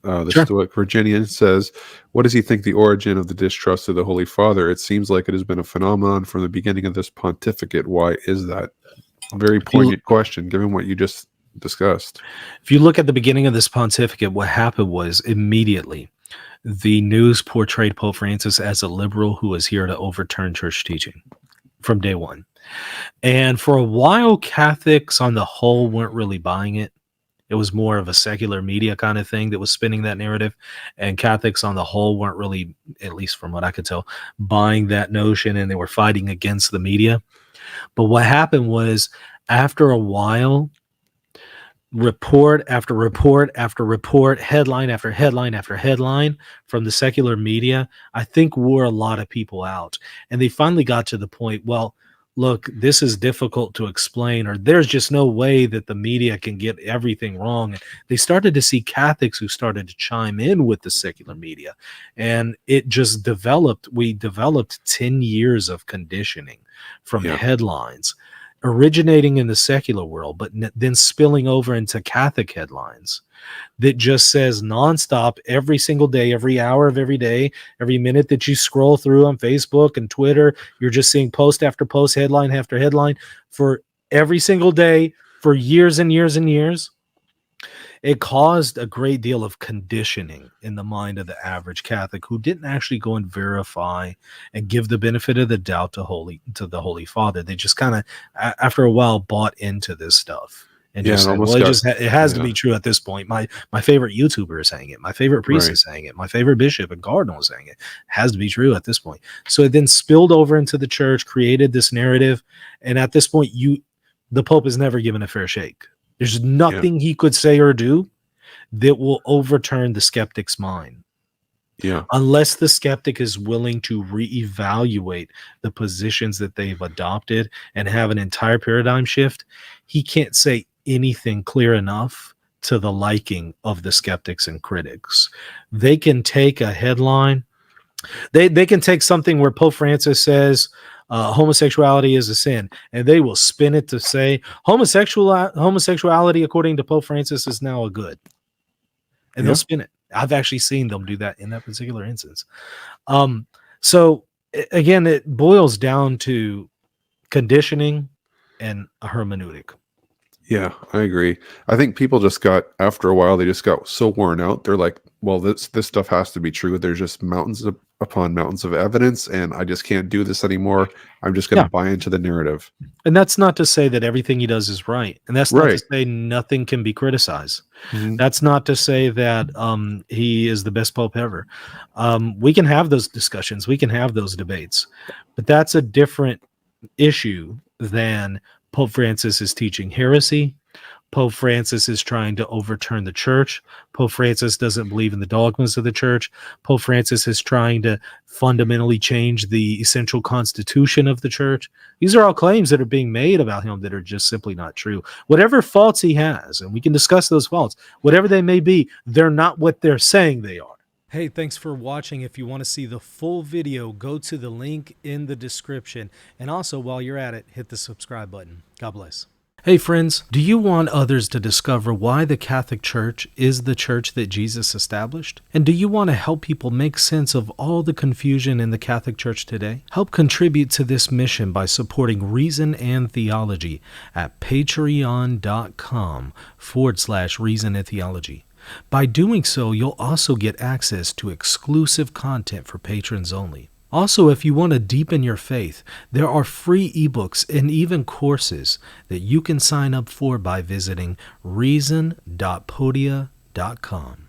The Sure. Stoic Virginian says, "What does he think the origin of the distrust of the Holy Father? It seems like it has been a phenomenon from the beginning of this pontificate. Why is that?" Very If you poignant question, given what you just discussed. if you look at the beginning of this pontificate, what happened was immediately the news portrayed Pope Francis as a liberal who was here to overturn church teaching from day one. And for a while, Catholics on the whole weren't really buying it. It was more of a secular media kind of thing that was spinning that narrative. And Catholics on the whole weren't really, at least from what I could tell, buying that notion, and they were fighting against the media. But what happened was, after a while, report after report after report, headline after headline after headline from the secular media, I think wore a lot of people out. And they finally got to the point, well, look, this is difficult to explain, or there's just no way that the media can get everything wrong. And they started to see Catholics who started to chime in with the secular media. And it just developed. We developed 10 years of conditioning from Yeah. headlines originating in the secular world, but then spilling over into Catholic headlines that just says nonstop every single day, every hour of every day, every minute that you scroll through on Facebook and Twitter, you're just seeing post after post, headline after headline for every single day for years and years and years. It caused a great deal of conditioning in the mind of the average Catholic who didn't actually go and verify and give the benefit of the doubt to the Holy Father. They just kind of, after a while, bought into this stuff and Yeah, just it said, almost "Well, got it has to yeah, be true at this point." My favorite YouTuber is saying it. My favorite priest right. is saying it. My favorite bishop and cardinal is saying it. It has to be true at this point. So it then spilled over into the church, created this narrative, and at this point, the Pope is never given a fair shake. There's Yeah. nothing he could say or do that will overturn the skeptic's mind Yeah. unless the skeptic is willing to reevaluate the positions that they've adopted and have an entire paradigm shift. He can't say anything clear enough to the liking of the skeptics and critics. They can take a headline. They can take something where Pope Francis says homosexuality is a sin, and they will spin it to say homosexuality, according to Pope Francis, is now a good, and Yeah. they'll spin it. I've actually seen them do that in that particular instance. So again, it boils down to conditioning and a hermeneutic. Yeah, I agree. I think people just got after a while, they just got so worn out. They're like, well, this stuff has to be true. There's just upon mountains of evidence, and I just can't do this anymore. I'm just going Yeah. to buy into the narrative. And that's not to say that everything he does is right. And that's not to Right. say nothing can be criticized. Mhm. That's not to say that he is the best pope ever. We can have those discussions. We can have those debates. But that's a different issue than Pope Francis is teaching heresy. Pope Francis is trying to overturn the church. Pope Francis doesn't believe in the dogmas of the church. Pope Francis is trying to fundamentally change the essential constitution of the church. These are all claims that are being made about him that are just simply not true. Whatever faults he has, and we can discuss those faults, whatever they may be, they're not what they're saying they are. Hey, thanks for watching. If you want to see the full video, go to the link in the description. And also, while you're at it, hit the subscribe button. God bless. Hey friends, do you want others to discover why the Catholic Church is the church that Jesus established? And do you want to help people make sense of all the confusion in the Catholic Church today? Help contribute to this mission by supporting Reason and Theology at patreon.com/Reason and Theology. By doing so, you'll also get access to exclusive content for patrons only. Also, if you want to deepen your faith, there are free ebooks and even courses that you can sign up for by visiting reason.podia.com.